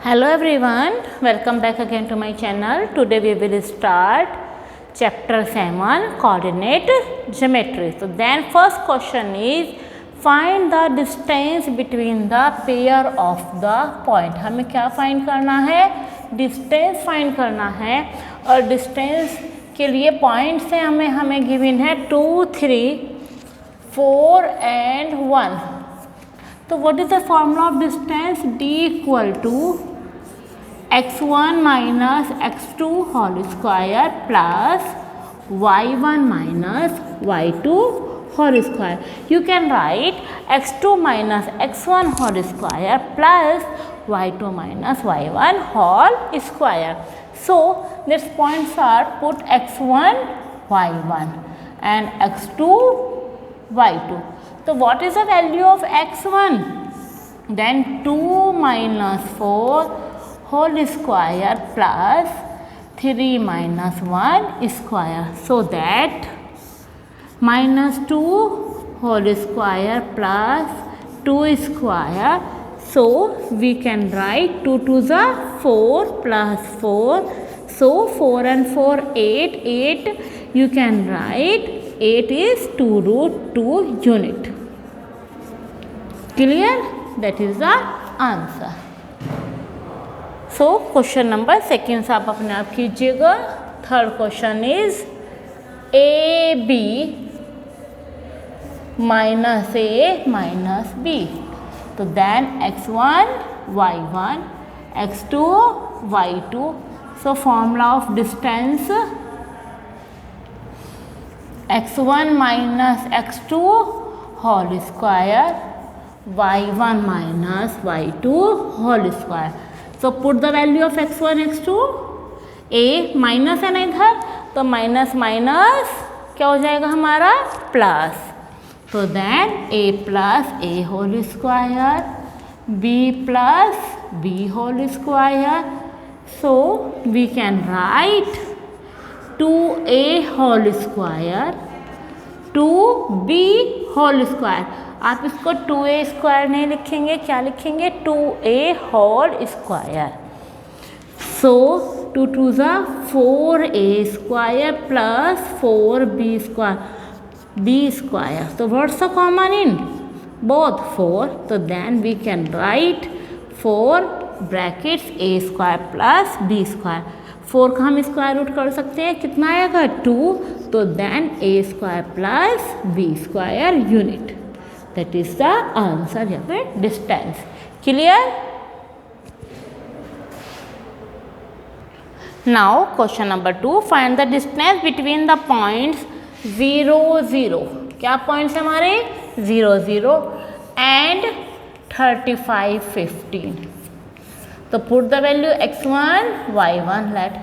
Hello everyone, welcome back again to my channel. Today we will start chapter 7 coordinate geometry. So then first question is find the distance between the pair of the point. हमें क्या find करना है? Distance find करना है और distance के लिए points से हमें given है 2, 3, 4 and 1. तो what is the formula of distance? D equal to x1 minus x2 whole square plus y1 minus y2 whole square. You can write x2 minus x1 whole square plus y2 minus y1 whole square. So these points are put x1 y1 and x2 y2. So what is the value of x1? Then 2 minus 4 whole square plus 3 minus 1 square. So that minus 2 whole square plus 2 square. So we can write 2 to the 4 plus 4. So 4 and 4 8. 8 you can write 8 is 2 root 2 unit. Clear? That is the answer. So question number second से आप अपने आप कीजिएगा. Third question is a b minus a minus b. तो then x1 y1 x2 y2. So formula of distance x1 minus x2 whole square y1 minus y2 whole square. So put the value of x1 x2. a minus है ना इधर, तो minus minus क्या हो जाएगा हमारा plus. तो then a plus a whole square b plus b whole square. So we can write 2a whole square 2b whole square. आप इसको 2a स्क्वायर नहीं लिखेंगे, क्या लिखेंगे? 2a whole square. सो 2 टू ज़ा 4a square plus 4b square. तो what's the common in both 4. तो then we can write 4 brackets a square plus b square. 4 का हम स्क्वायर रूट कर सकते हैं, कितना आएगा? 2. तो then a square plus b square unit. That is the answer here for distance. Clear? Now question number 2. Find the distance between the points 0, 0. क्या points है हमारे? 0, 0 and 35, 15. तो put the value x1 y1 let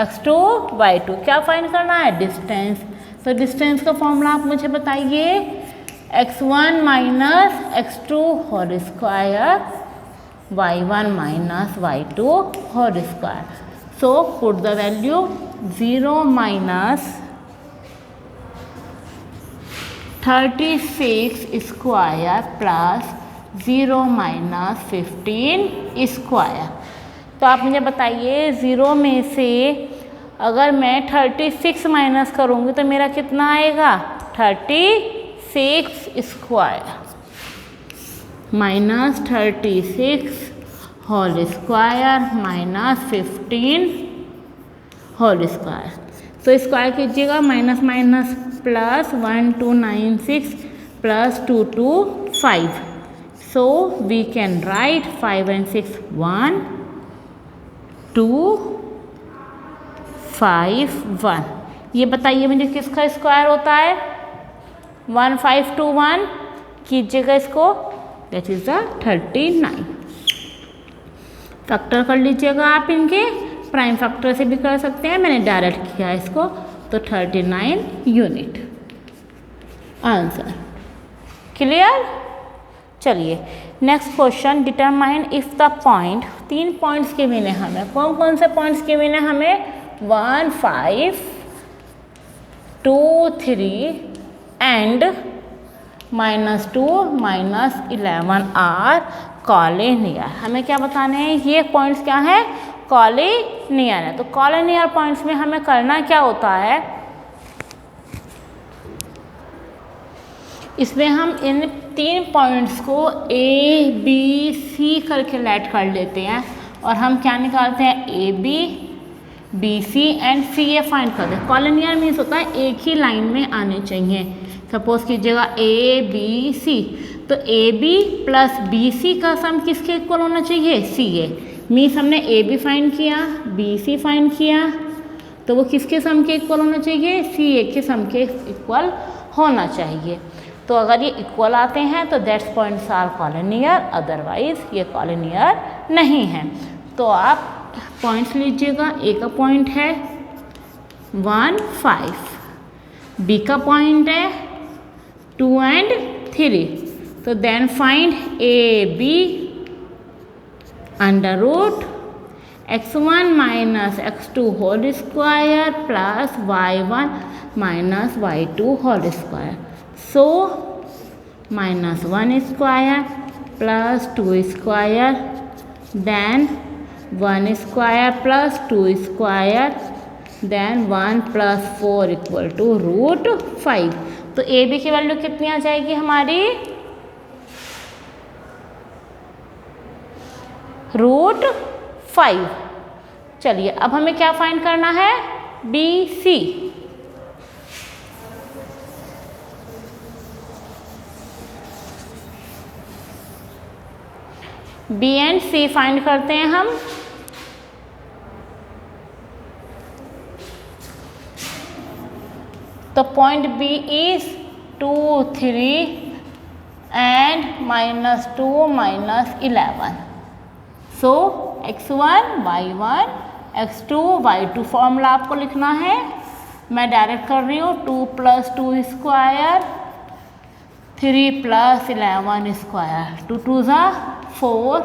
x2 y2. क्या find करना है? Distance. तो distance का formula आप मुझे बताइए. x1 minus x2 whole square y1 minus y2 whole square. So put the value 0 minus 36 square plus 0 minus 15 square. तो आप मुझे बताइए 0 में से अगर मैं 36 माइनस करूँगी तो मेरा कितना आएगा? 36 square minus 36 whole square minus 15 whole square. तो स्क्वायर कीजिएगा, minus minus plus 1296 plus 225. So we can write 5 and 6 1 2 5 1. ये बताइए मुझे किसका स्क्वायर होता है? 1521 कीजिएगा इसको. That is the 39. फैक्टर कर लीजिएगा आप इनके, प्राइम फैक्टर से भी कर सकते हैं, मैंने डायरेक्ट किया इसको. तो 39 यूनिट आंसर. क्लियर? चलिए next question. Determine if the point. 3 points के बिना हमें, कौन कौन से पॉइंट्स के बिना हमें? 1 5 2 3 and -2 -11 are कॉलिनियर। हमें क्या बताने हैं, ये पॉइंट्स क्या है, कॉलिनियर है। तो कॉलिनियर पॉइंट्स में हमें करना क्या होता है, इसमें हम इन 3 पॉइंट्स को ए बी सी करके लेट कर लेते हैं और हम क्या निकालते हैं, A B B C and C A find करते हैं। कॉलिनियर मीन्स होता है एक ही लाइन में आने चाहिए। सपोज कीजिएगा ए बी सी, तो A B plus B C का सम किसके इक्वल होना चाहिए, सी ए। मीन्स हमने ए बी फाइंड किया, बी सी फाइंड किया, तो वो किसके सम के इक्वल होना चाहिए, सी ए के सम के इक्वल होना चाहिए। तो अगर ये इक्वल आते हैं तो that's points are collinear, otherwise ये कॉलिनियर नहीं है। तो आप पॉइंट्स लीजिएगा, ए का पॉइंट है 1 5, बी का पॉइंट है 2 and 3। तो then find A B under root x1 minus x2 whole square plus y1 minus y2 whole square. So -1 square plus 2 square then 1 square plus 2 square then 1 plus 4 equal to √5। तो A B की value कितनी आ जाएगी हमारी, √5। चलिए अब हमें क्या find करना है, B C. B and C find करते हैं हम। तो point B is 2 3 and -2 -11। So x1 y1 x2 y2 formula आपको लिखना है, मैं डायरेक्ट कर रही हूँ। 2 + 2 स्क्वायर 3 + 11 स्क्वायर, 2 2 ज़ा 4,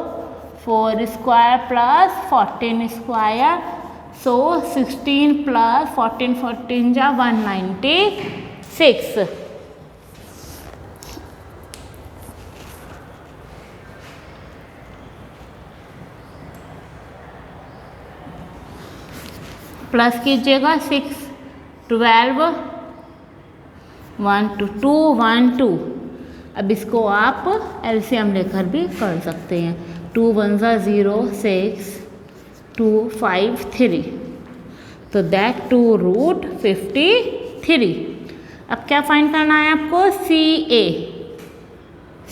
4 स्क्वायर प्लस 14 स्क्वायर। सो 16 + 14 14 जा 196। प्लस कीजिएगा 6 12 1 2 2 1 2। अब इसको आप एलसीएम लेकर भी कर सकते हैं। 2 1 ज़ा 0 6 2 5 3, तो दैट 2 √53। अब क्या फाइंड करना है आपको, सी ए।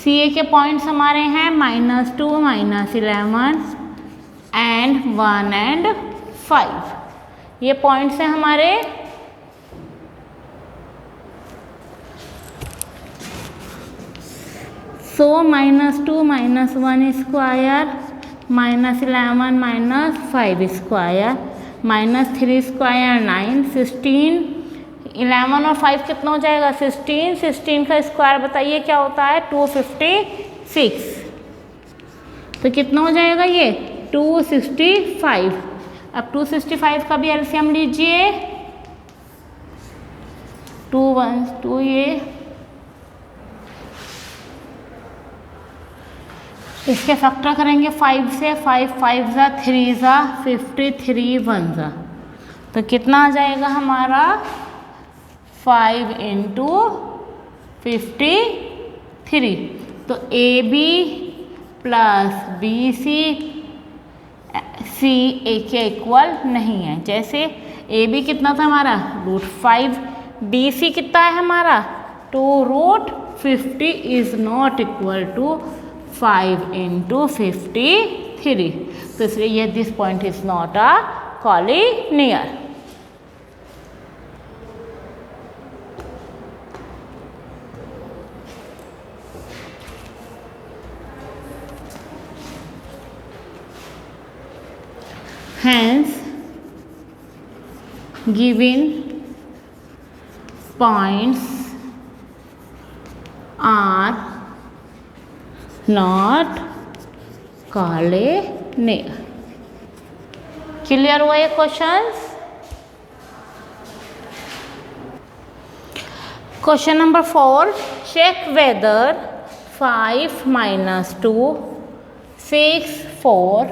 सी ए के पॉइंट्स हमारे हैं -2 -11 एंड 1 and 5। ये पॉइंट्स हैं हमारे। सो -2 -1 स्क्वायर -11 -5 स्क्वायर -3 स्क्वायर 9 16 11 और 5 कितना हो जाएगा, 16। 16 का स्क्वायर बताइए क्या होता है, 256। तो कितना हो जाएगा ये, 265। अब 265 का भी एलसीएम लीजिए। 2 1 2 ये, इसके फैक्टर करेंगे 5 से, 5 5 ज़ा 3 ज़ा 53 1 ज़ा, तो कितना आ जाएगा हमारा 5 × 53। तो A B plus B c c a के इक्वल नहीं है। जैसे ए बी कितना था हमारा, √5, बी सी कितना है हमारा 2 √50 इज नॉट इक्वल टू 5 × 53। तो इसलिए यह this point is not a collinear. Hence, given points are not collinear. Clear हुआ ये questions? Question number 4, check whether 5 - 2 6 4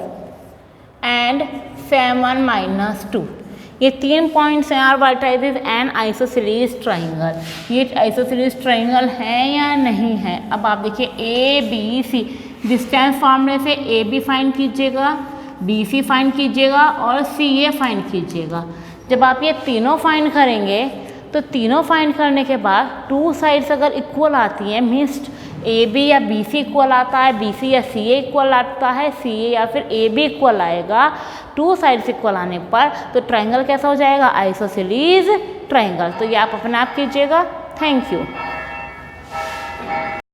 and 7 - 2। ये 3 पॉइंट्स हैं और what is an isosceles triangle. ये आइसोसेलेस ट्राइंगल है या नहीं है। अब आप देखिए ए बी सी, डिस्टेंस फॉर्मूले से ए बी फाइंड कीजिएगा, बी सी फाइंड कीजिएगा और सी ए फाइंड कीजिएगा। जब आप ये तीनों फाइंड करेंगे तो तीनों फाइंड करने के बाद टू साइड्स अगर इक्वल आती हैं, मीन्स ए बी या बी सी इक्वल आता है, बी सी या सी ए इक्वल आता है, सी ए या फिर ए बी इक्वल आएगा, टू साइड्स इक्वल आने पर तो ट्राइंगल कैसा हो जाएगा, आइसोसेलेस ट्राइंगल। तो ये आप अपने आप कीजिएगा। Thank you.